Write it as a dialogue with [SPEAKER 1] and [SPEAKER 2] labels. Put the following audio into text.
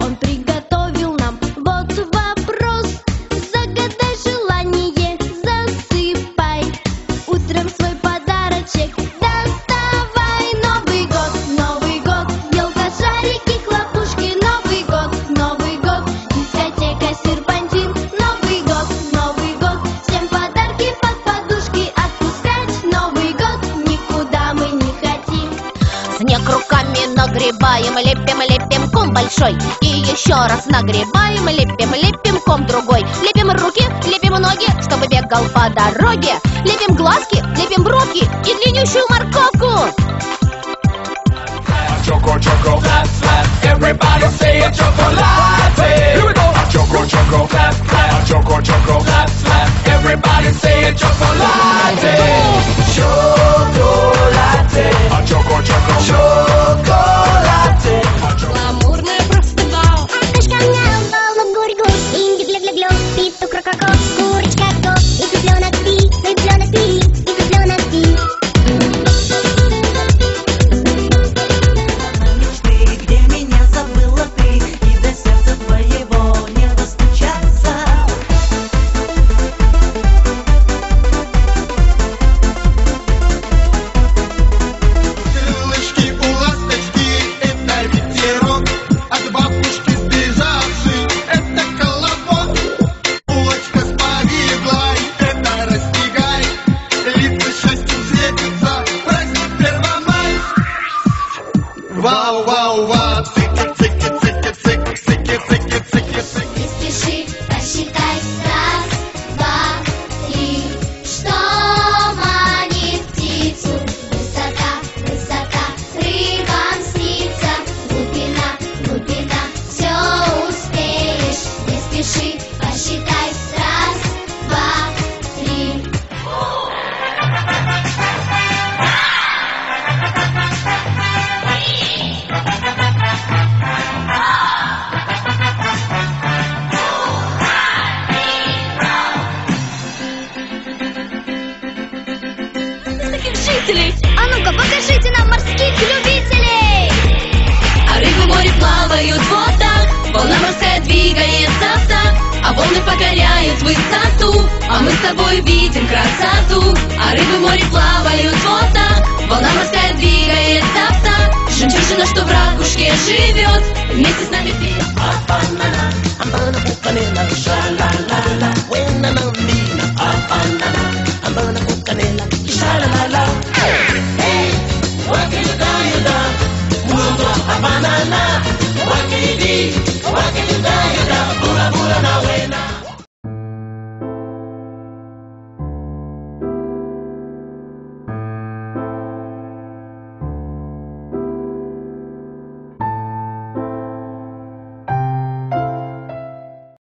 [SPEAKER 1] он приготовил нам. Вот вопрос, загадай желание, засыпай. Утром свой подарочек доставай. Новый год, елка, шарики, хлопушки. Новый год, дискотека, серпантин. Новый год, всем подарки под подушки отпускать. Новый год, никуда мы не хотим.
[SPEAKER 2] Снег руками нагребаем, лепим ком большой. И еще раз нагребаем, лепим ком другой. Лепим руки, лепим ноги, чтобы бегал по дороге. Лепим глазки, лепим бровки и длиннющую морковку.
[SPEAKER 3] Choco, choco, clap, clap. Everybody say a chocolate. Here we go. Choco, choco, clap, clap. Choco, choco, clap, clap. Everybody say a chocolate. Chocolate. Choco, choco, chocolate.
[SPEAKER 1] Гламурное просто вау.
[SPEAKER 4] Антошка мяу, баулок гурь-гур, инди гля-гля-глё, петух ро-ко-ко, курочка го, и цыпленок пи, и цыпленок пи.
[SPEAKER 5] Ты, где меня забыла ты, и до сердца твоего не достучаться.
[SPEAKER 6] Крылышки у ласточки, это ветерок, от бабушки сбежавший, это колобок. Булочка с повидлой, это растягай, лица счастьем светятся, праздник Первомай. Вау, вау, вау, цики, цики, цики, цики, цики, цики, цики, цики.
[SPEAKER 4] Не спеши, посчитай, раз, два, три, что манит птицу. Высота, высота, рыбам снится, глубина, все успеешь. Не спеши, посчитай, раз, два, три.
[SPEAKER 1] Таких жителей. А ну-ка, покажите нам морских любителей.
[SPEAKER 2] А рыбы в море плавают вот так, волна морская двигается так, а волны покоряют высоту, а мы с тобой видим красоту. А рыбы в море плавают вот так, волна морская двигается так, жемчужина, что в ракушке живет, вместе с нами пьет.